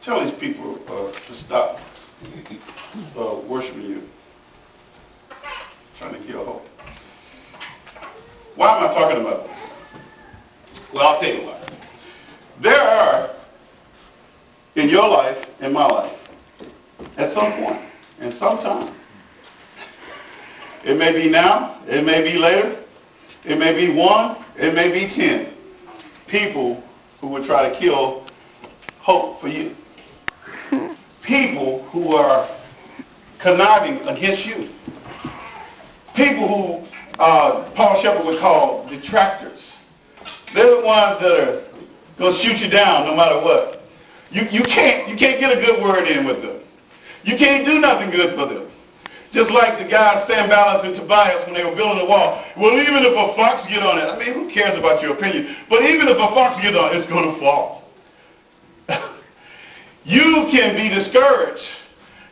Tell these people to stop worshiping you. Trying to kill hope. Why am I talking about this? Well, I'll tell you why. There are, in your life, in my life, at some point, and sometime, it may be now, it may be later, it may be 1, it may be 10 people who would try to kill hope for you. People who are conniving against you. People who Paul Shepard would call detractors. They're the ones that are going to shoot you down no matter what. You can't get a good word in with them. You can't do nothing good for them. Just like the guys Sanballat and Tobias when they were building the wall. Well, even if a fox get on it, I mean, who cares about your opinion? But even if a fox get on it, it's going to fall. You can be discouraged.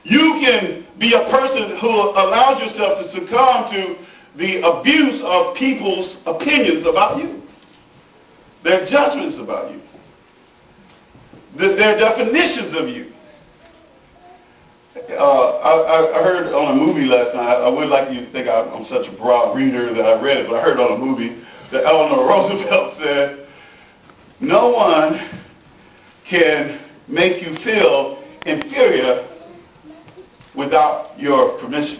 You can be a person who allows yourself to succumb to the abuse of people's opinions about you. Their judgments about you. Their definitions of you. I heard on a movie last night, I would like you to think I'm such a broad reader that I read it, but I heard on a movie that Eleanor Roosevelt said, no one can make you feel inferior without your permission.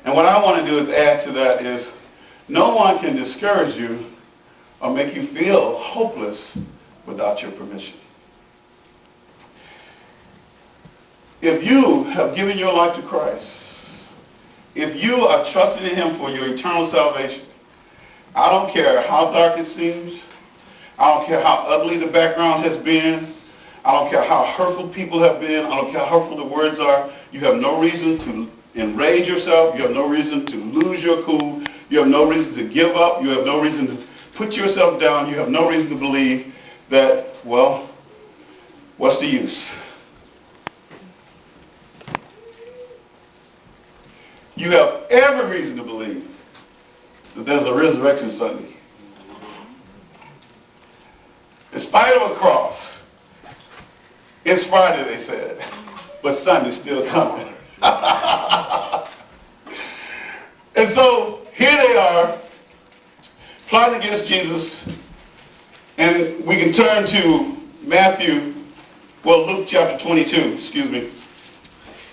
And what I want to do is add to that is, no one can discourage you or make you feel hopeless without your permission. If you have given your life to Christ, if you are trusting in Him for your eternal salvation, I don't care how dark it seems, I don't care how ugly the background has been, I don't care how hurtful people have been, I don't care how hurtful the words are, you have no reason to enrage yourself, you have no reason to lose your cool, you have no reason to give up, you have no reason to put yourself down, you have no reason to believe that, well, what's the use? You have every reason to believe that there's a Resurrection Sunday. In spite of a cross, it's Friday, they said, but Sunday's still coming. And so here they are, plotting against Jesus, and we can turn to Luke chapter 22, excuse me.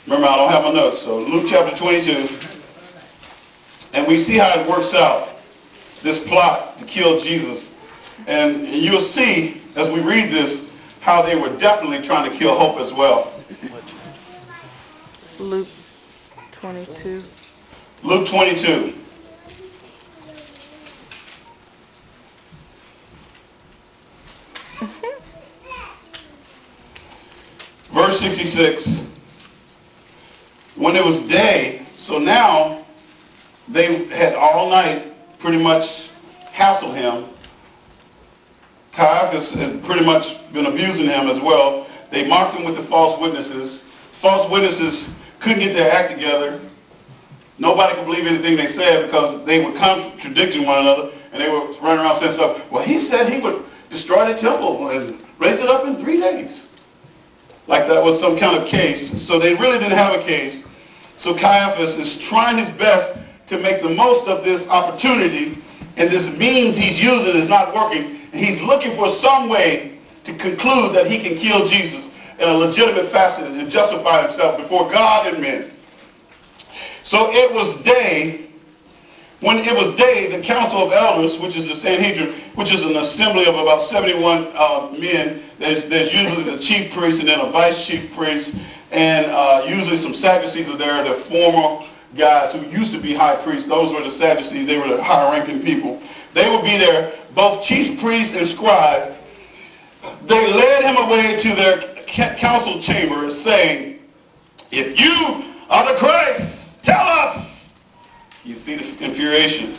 Remember, I don't have my notes, so Luke chapter 22, and we see how it works out, this plot to kill Jesus. And you'll see, as we read this, how they were definitely trying to kill hope as well. Luke 22. Luke 22. Verse 66. When it was day, so now they had all night pretty much hassled him. Caiaphas had pretty much been abusing him as well. They mocked him with the false witnesses. False witnesses couldn't get their act together. Nobody could believe anything they said because they were contradicting one another, and they were running around saying stuff. Well, he said he would destroy the temple and raise it up in 3 days. Like that was some kind of case. So they really didn't have a case. So Caiaphas is trying his best to make the most of this opportunity, and this means he's using is not working. And he's looking for some way to conclude that he can kill Jesus in a legitimate fashion and justify himself before God and men. So it was day. When it was day, the council of elders, which is the Sanhedrin, which is an assembly of about 71 men, there's usually the chief priest and then a vice chief priest, and usually some Sadducees are there. They're former guys who used to be high priests. Those were the Sadducees. They were the higher-ranking people. They would be there, both chief priest and scribe. They led him away to their council chamber saying, if you are the Christ, tell us. You see the infuriation.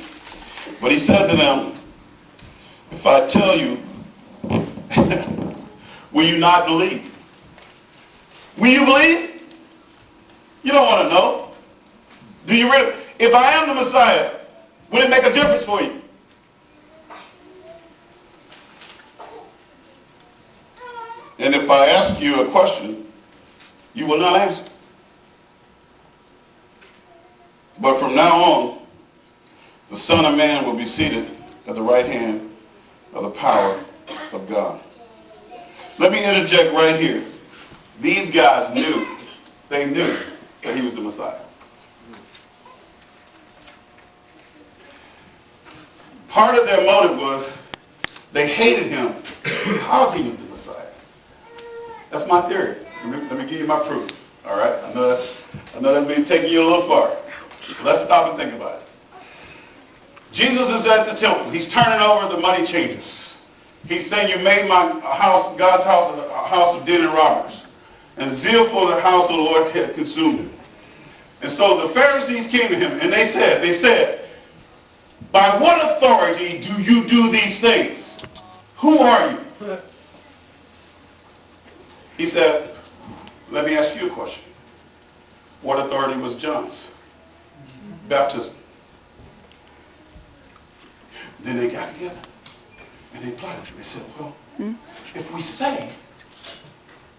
But he said to them, if I tell you, will you not believe? Will you believe? You don't want to know. Do you really? If I am the Messiah, will it make a difference for you? And if I ask you a question, you will not answer. But from now on, the Son of Man will be seated at the right hand of the power of God. Let me interject right here. These guys knew that he was the Messiah. Part of their motive was they hated him because he was the Messiah. That's my theory. Let me give you my proof. All right? I know that may be taking you a little far. Let's stop and think about it. Jesus is at the temple. He's turning over the money changers. He's saying, you made my house, God's house, a house of den and robbers. And zeal for the house of the Lord had consumed him. And so the Pharisees came to him and they said, by what authority do you do these things? Who are you? He said, let me ask you a question. What authority was John's? Baptism. Then they got together and they plotted. They said, well, if we say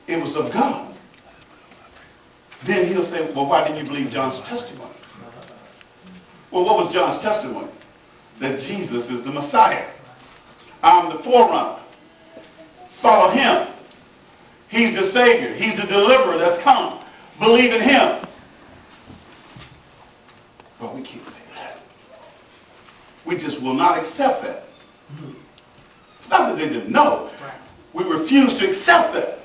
it was of God, then he'll say, well, why didn't you believe John's testimony? Well, what was John's testimony? That Jesus is the Messiah. I'm the forerunner. Follow him. He's the Savior. He's the deliverer that's come. Believe in him. But we can't say that. We just will not accept that. It's not that they didn't know. We refuse to accept that.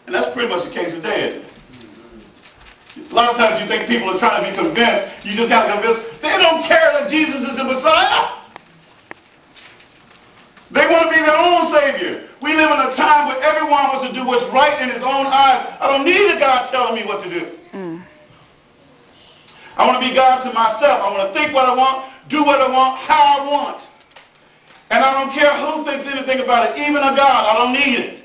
And that's pretty much the case today, isn't it? A lot of times you think people are trying to be convinced. You just got to convince. They don't care that Jesus is the Messiah. They want to be their own Savior. We live in a time where everyone wants to do what's right in his own eyes. I don't need a God telling me what to do. I want to be God to myself. I want to think what I want, do what I want, how I want. And I don't care who thinks anything about it, even a God. I don't need it.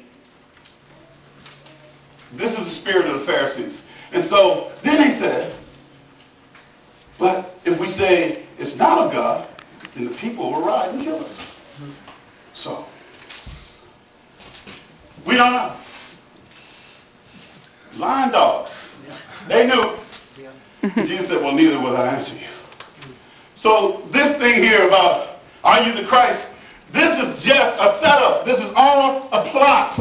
This is the spirit of the Pharisees. And so then they said, but if we say it's not of God, then the people will rise and kill us. So, we don't know. Lying dogs. They knew. Jesus said, well, neither will I answer you. So this thing here about, are you the Christ? This is just a setup. This is all a plot.